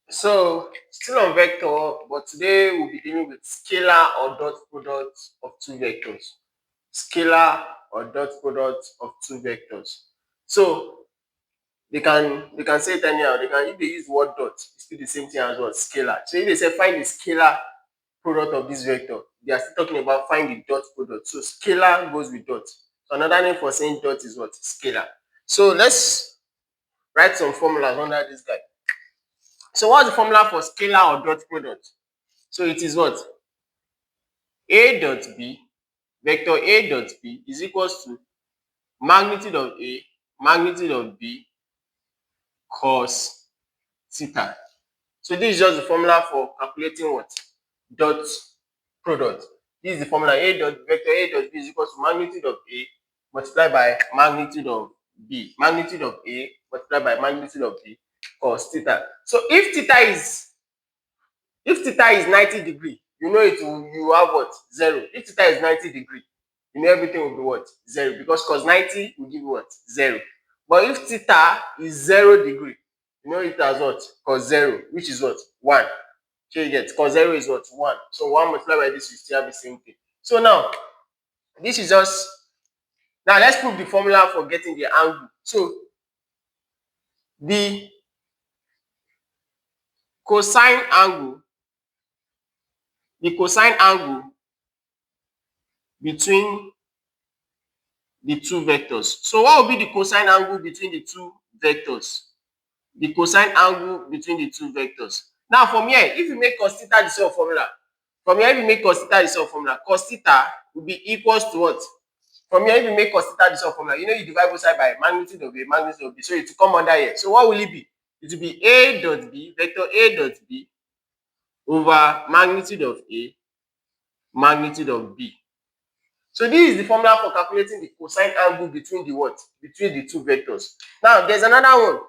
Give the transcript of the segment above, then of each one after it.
So still on vector, but today we'll be dealing with scalar or dot product of two vectors. Scalar or dot product of two vectors. So they can say it anyhow. They can, if they use the word dot, it's still the same thing as what scalar. So if they say find the scalar product of this vector, they are still talking about find the dot product. So scalar goes with dot. So another name for saying dot is what? Scalar. So let's write some formulas under this guy. So what's the formula for scalar or dot product? So it is what? A dot B, vector A dot B is equals to magnitude of A, magnitude of B, cos theta. So this is just the formula for calculating what? Dot product. This is the formula. Vector A dot B is equals to magnitude of A multiplied by magnitude of B. Magnitude of A multiplied by magnitude of B cos theta. So if theta is 90 degree, you know you have what? 0. If theta is 90 degree, you know everything will be what? 0, because cos 90 will give you what? 0. But if theta is 0 degree, you know it as what? Cos 0, which is what? 1. So you get cos 0 is what? 1. So 1 multiplied by this, you still have the same thing. So now, this is just, now let's prove the formula for getting the angle. So the cosine angle between the two vectors. So what will be the cosine angle between the two vectors? The cosine angle between the two vectors. Now from here, if you make cos theta the same formula, cos theta will be equals to what? From here, if you make cos theta the same formula, you know you divide both sides by magnitude of A, magnitude of B. So it will come under here. So what will it be? It will be A dot B, vector A dot B over magnitude of A, magnitude of B. So this is the formula for calculating the cosine angle between the what? Between the two vectors. Now there's another one.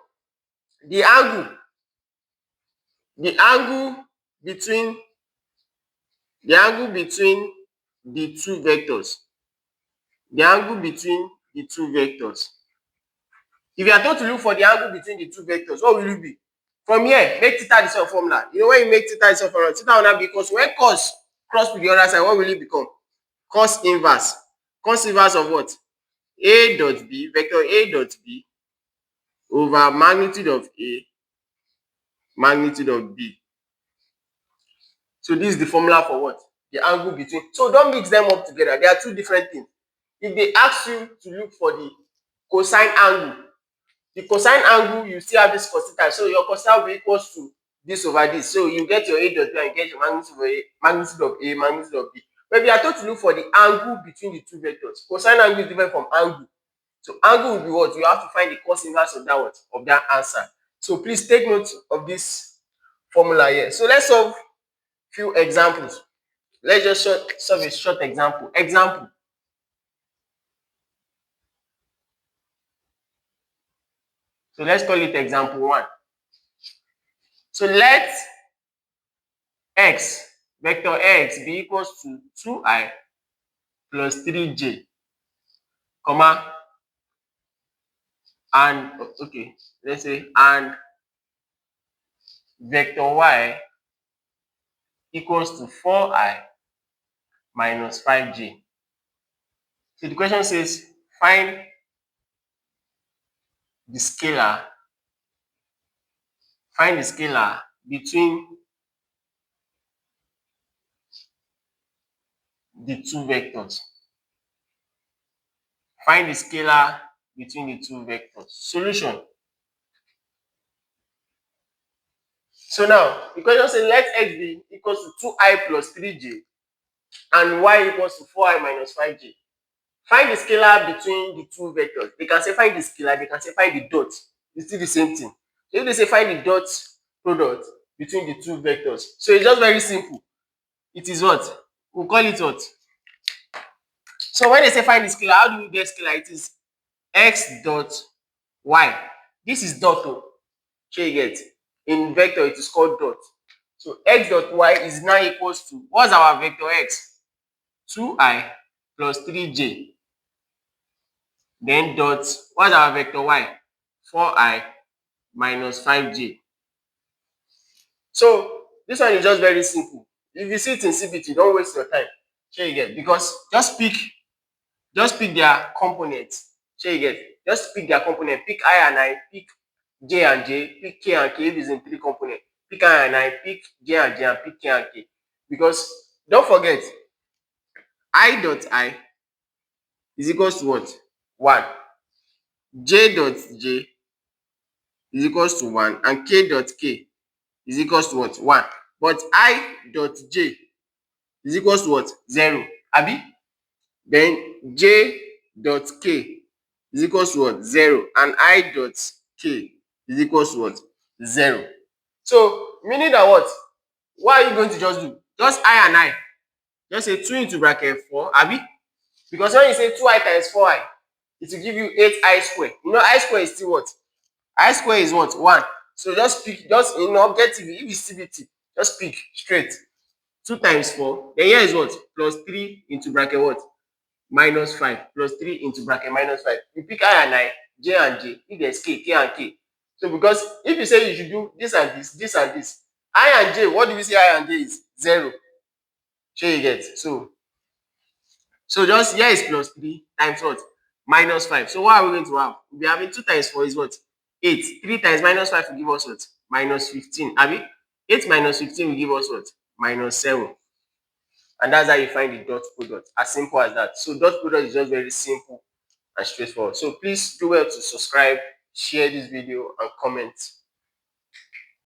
The angle between the two vectors. The angle between the two vectors. If you are told to look for the angle between the two vectors, what will it be? From here, make theta the same formula. You know when you make theta the same formula, theta will now be equals to when cos cross with the other side, what will it become? Cos inverse. Cos inverse of what? A dot B, vector A dot B over magnitude of A, magnitude of B. So this is the formula for what? The angle between. So don't mix them up together. They are two different things. If they ask you to look for the cosine angle, you still have this cos theta. So your cos theta will be equals to this over this. So you get your A dot B and you get your magnitude of A, magnitude of B. But if you are told to look for the angle between the two vectors, cosine angle is different from angle. So angle will be what? You have to find the cos inverse of that what? Of that answer. So please take note of this formula here. So let's solve few examples. Let's just solve a short example. So let's call it example 1. So let x, vector x be equals to 2i plus 3j, comma, and okay, let's say, and vector y equals to 4i minus 5j. So the question says find the scalar between the two vectors. Find the scalar between the two vectors. Solution. So now the question says let x be equals to 2i plus 3j and y equals to 4i minus 5j. Find the scalar between the two vectors. They can say find the scalar, they can say find the dot. It's still the same thing. If they say find the dot product between the two vectors, so it's just very simple. It is what? We'll call it what? So when they say find the scalar, how do we get scalar? It is x dot y. This is dot. So you get in vector it is called dot. So x dot y is now equals to, what's our vector x? 2i plus 3j. Then dot, what's our vector y? 4i minus 5j. So this one is just very simple. If you see it in CBT, don't waste your time. Shey you get? Because just pick their components. Shey you get? Just pick their component. Pick I and I, pick J and J, pick K and K if it's in 3 components. Pick I and I, pick J and J, and pick K and K. Because don't forget, I dot I is equals to what? 1. J dot J is equals to 1, and K dot K is equals to what? 1. But I dot J is equals to what? 0. Abi? Then J dot K is equals to what? 0. And I dot K is equals to what? 0. So meaning that what? What are you going to just do? Just I and I. Just say 2 into bracket 4. Abi? Because when you say 2I times 4I, it will give you 8I square. You know, I square is still what? I square is what? 1. So just pick, just in objective, if it's CBT, just pick straight. 2 times 4. Then here is what? Plus 3 into bracket what? Minus 5. Plus 3 into bracket minus 5. You pick I and I, J and J. If there's K, K and K. So because if you say you should do this and this and this, I and J, what do we say I and J is? 0. Shey you get? So just here is plus 3 times what? Minus 5. So what are we going to have? We'll be having 2 times 4 is what? 8. 3 times minus 5 will give us what? Minus 15. Abi? 8 minus 15 will give us what? Minus 7. And that's how you find the dot product. As simple as that. So dot product is just very simple and straightforward. So please do well to subscribe, share this video, and comment.